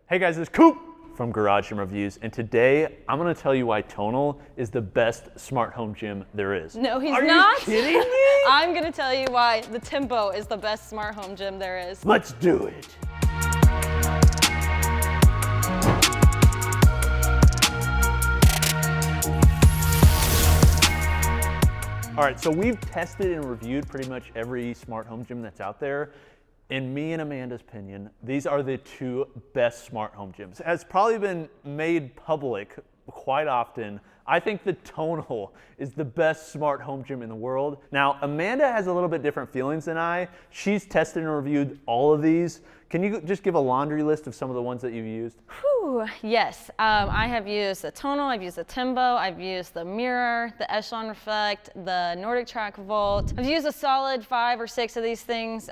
Hey guys, it's Coop from Garage Gym Reviews, and today I'm going to tell you why Tonal is the best smart home gym there is. No, he's not. Are you kidding me? I'm going to tell you why the Tempo is the best smart home gym there is. Let's do it. All right, so we've tested and reviewed pretty much every smart home gym that's out there. In me and Amanda's opinion, these are the two best smart home gyms. As probably been made public quite often, I think the Tonal is the best smart home gym in the world. Now, Amanda has a little bit different feelings than I. She's tested and reviewed all of these. Can you just give a laundry list of some of the ones that you've used? Whew, yes, I have used the Tonal, I've used the Tempo, I've used the Mirror, the Echelon Reflect, the Nordic Track Vault. I've used a solid 5 or 6 of these things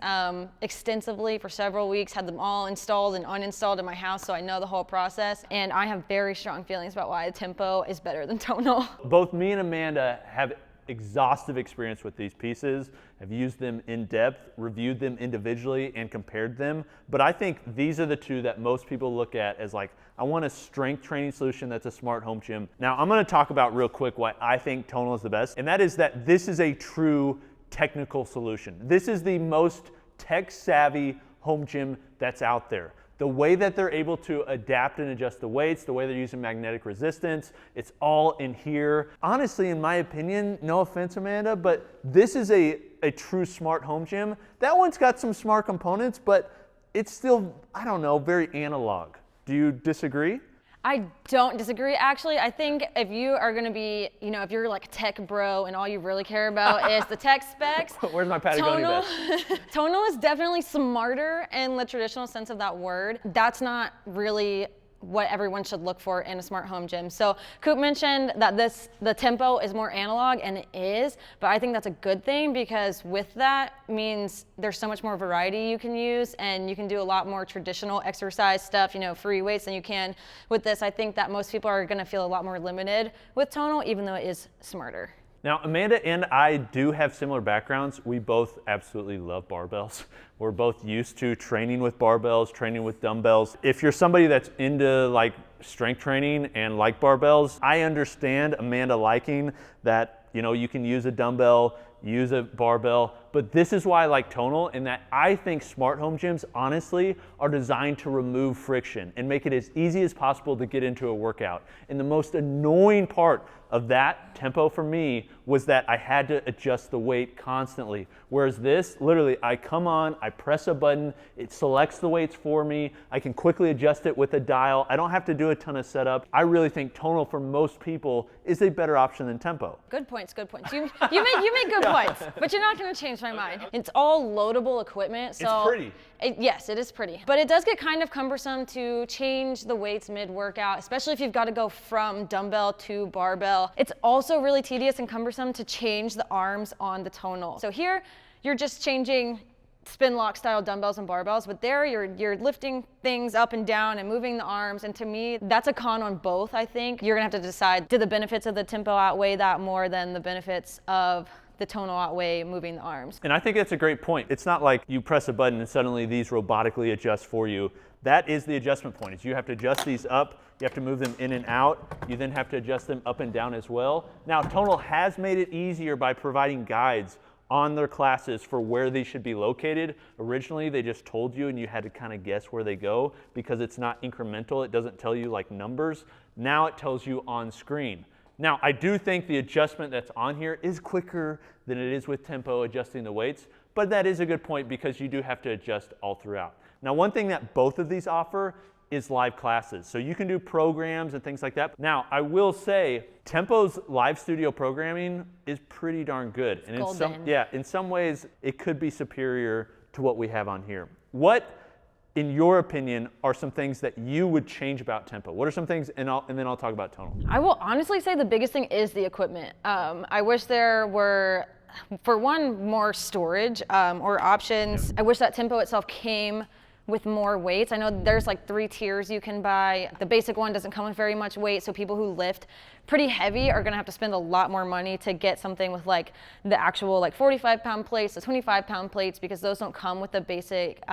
extensively for several weeks, had them all installed and uninstalled in my house, so I know the whole process. And I have very strong feelings about why the Tempo is better than Tonal. Both me and Amanda have exhaustive experience with these pieces. I've used them in depth, reviewed them individually, and compared them. But I think these are the two that most people look at as like, I want a strength training solution that's a smart home gym. Now, I'm going to talk about real quick why I think Tonal is the best, and that is that this is a true technical solution. This is the most tech-savvy home gym that's out there. The way that they're able to adapt and adjust the weights, the way they're using magnetic resistance, it's all in here. Honestly, in my opinion, no offense, Amanda, but this is a true smart home gym. That one's got some smart components, but it's still, I don't know, very analog. Do you disagree? I don't disagree. Actually, I think if you are going to be, if you're like a tech bro and all you really care about is the tech specs. Where's my Patagonia vest? Tonal is definitely smarter in the traditional sense of that word. That's not really what everyone should look for in a smart home gym. So Coop mentioned that the Tempo is more analog, and it is, but I think that's a good thing because with that means there's so much more variety you can use, and you can do a lot more traditional exercise stuff, free weights than you can with this. I think that most people are gonna feel a lot more limited with Tonal, even though it is smarter. Now, Amanda and I do have similar backgrounds. We both absolutely love barbells. We're both used to training with barbells, training with dumbbells. If you're somebody that's into like strength training and like barbells, I understand Amanda liking that, you can use a dumbbell, use a barbell, but this is why I like Tonal, in that I think smart home gyms, honestly, are designed to remove friction and make it as easy as possible to get into a workout. And the most annoying part of that Tempo for me was that I had to adjust the weight constantly. Whereas this, literally, I come on, I press a button, it selects the weights for me, I can quickly adjust it with a dial, I don't have to do a ton of setup. I really think Tonal for most people is a better option than Tempo. Good points, good points. You make good points, but you're not gonna change my mind. It's all loadable equipment, so. It's pretty. Yes, it is pretty. But it does get kind of cumbersome to change the weights mid-workout, especially if you've got to go from dumbbell to barbell. It's also really tedious and cumbersome to change the arms on the Tonal. So here, you're just changing spin lock style dumbbells and barbells, but there you're lifting things up and down and moving the arms, and to me, that's a con on both, I think. You're gonna have to decide, do the benefits of the Tempo outweigh that more than the benefits of the Tonal outweigh moving the arms? And I think that's a great point. It's not like you press a button and suddenly these robotically adjust for you. That is the adjustment point, is you have to adjust these up, you have to move them in and out, you then have to adjust them up and down as well. Now, Tonal has made it easier by providing guides on their classes for where they should be located. Originally, they just told you and you had to kind of guess where they go because it's not incremental. It doesn't tell you like numbers. Now it tells you on screen. Now, I do think the adjustment that's on here is quicker than it is with Tempo adjusting the weights, but that is a good point because you do have to adjust all throughout. Now, one thing that both of these offer is live classes. So you can do programs and things like that. Now, I will say Tempo's live studio programming is pretty darn good. And in some ways, it could be superior to what we have on here. What, in your opinion, are some things that you would change about Tempo? What are some things, and then I'll talk about Tonal. I will honestly say the biggest thing is the equipment. I wish there were, for one, more storage or options. I wish that Tempo itself came with more weights. I know there's like 3 tiers you can buy. The basic one doesn't come with very much weight, so people who lift pretty heavy are gonna have to spend a lot more money to get something with like the actual like 45-pound plates, the 25-pound plates, because those don't come with the basic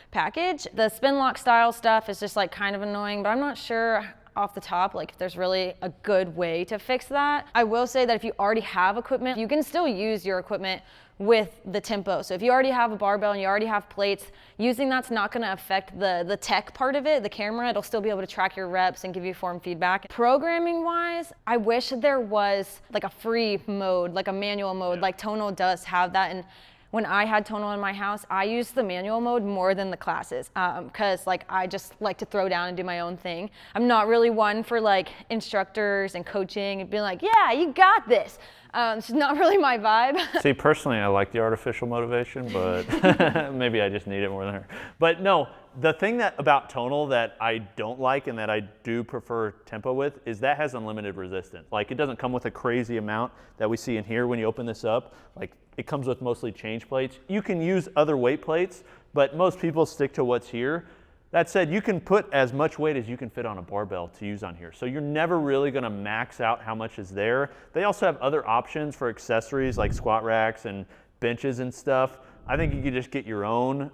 package. The spin lock style stuff is just like kind of annoying, but I'm not sure off the top like if there's really a good way to fix that. I will say that if you already have equipment, you can still use your equipment with the tempo. So if you already have a barbell and you already have plates, using that's not gonna affect the tech part of it, the camera. It'll still be able to track your reps and give you form feedback. Programming wise, I wish there was like a free mode, like a manual mode, like Tonal does have that. And when I had Tonal in my house, I used the manual mode more than the classes because like I just like to throw down and do my own thing. I'm not really one for like instructors and coaching and being like, yeah, you got this. It's not really my vibe. See, personally, I like the artificial motivation, but maybe I just need it more than her. But no, the thing that about Tonal that I don't like and that I do prefer tempo with is that has unlimited resistance. Like it doesn't come with a crazy amount that we see in here when you open this up. Like it comes with mostly change plates. You can use other weight plates, but most people stick to what's here. That said, you can put as much weight as you can fit on a barbell to use on here. So you're never really gonna max out how much is there. They also have other options for accessories like squat racks and benches and stuff. I think you could just get your own,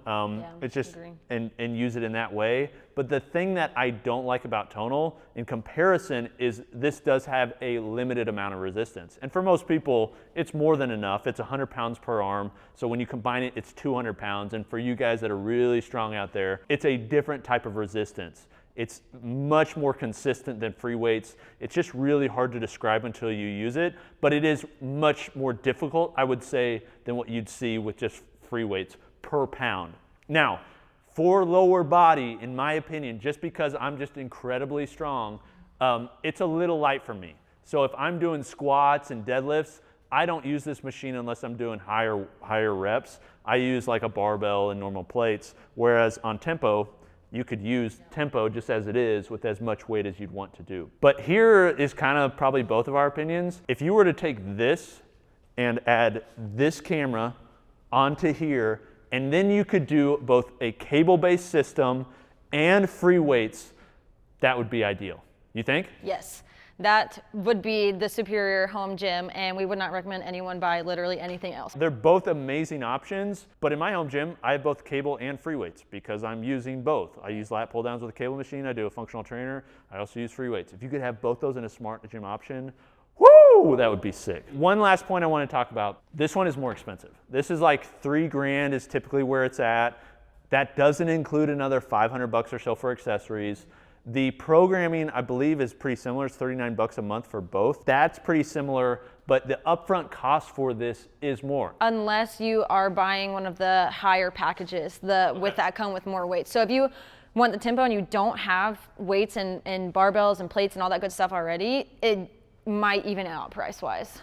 it's just and use it in that way. But the thing that I don't like about Tonal in comparison is this does have a limited amount of resistance. And for most people, it's more than enough. It's 100 pounds per arm. So when you combine it, it's 200 pounds. And for you guys that are really strong out there, it's a different type of resistance. It's much more consistent than free weights. It's just really hard to describe until you use it, but it is much more difficult, I would say, than what you'd see with just free weights per pound. Now, for lower body, in my opinion, just because I'm just incredibly strong, it's a little light for me. So if I'm doing squats and deadlifts, I don't use this machine unless I'm doing higher reps. I use like a barbell and normal plates, whereas on tempo, you could use tempo just as it is with as much weight as you'd want to do. But here is kind of probably both of our opinions. If you were to take this and add this camera onto here, and then you could do both a cable-based system and free weights, that would be ideal. You think? Yes. That would be the superior home gym, and we would not recommend anyone buy literally anything else. They're both amazing options, but in my home gym, I have both cable and free weights because I'm using both. I use lat pull downs with a cable machine, I do a functional trainer, I also use free weights. If you could have both those in a smart gym option, woo, that would be sick. One last point I want to talk about, this one is more expensive. This is like $3,000 is typically where it's at. That doesn't include another $500 or so for accessories. The programming, I believe, is pretty similar. It's $39 a month for both. That's pretty similar, but the upfront cost for this is more. Unless you are buying one of the higher packages, with that come with more weights. So if you want the tempo and you don't have weights and barbells and plates and all that good stuff already, it might even out price-wise.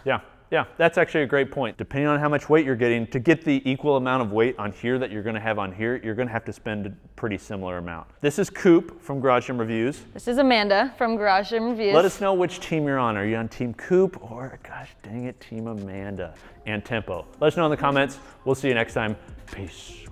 Yeah, that's actually a great point. Depending on how much weight you're getting, to get the equal amount of weight on here that you're gonna have on here, you're gonna have to spend a pretty similar amount. This is Coop from Garage Gym Reviews. This is Amanda from Garage Gym Reviews. Let us know which team you're on. Are you on Team Coop or, gosh dang it, Team Amanda and Tempo? Let us know in the comments. We'll see you next time. Peace.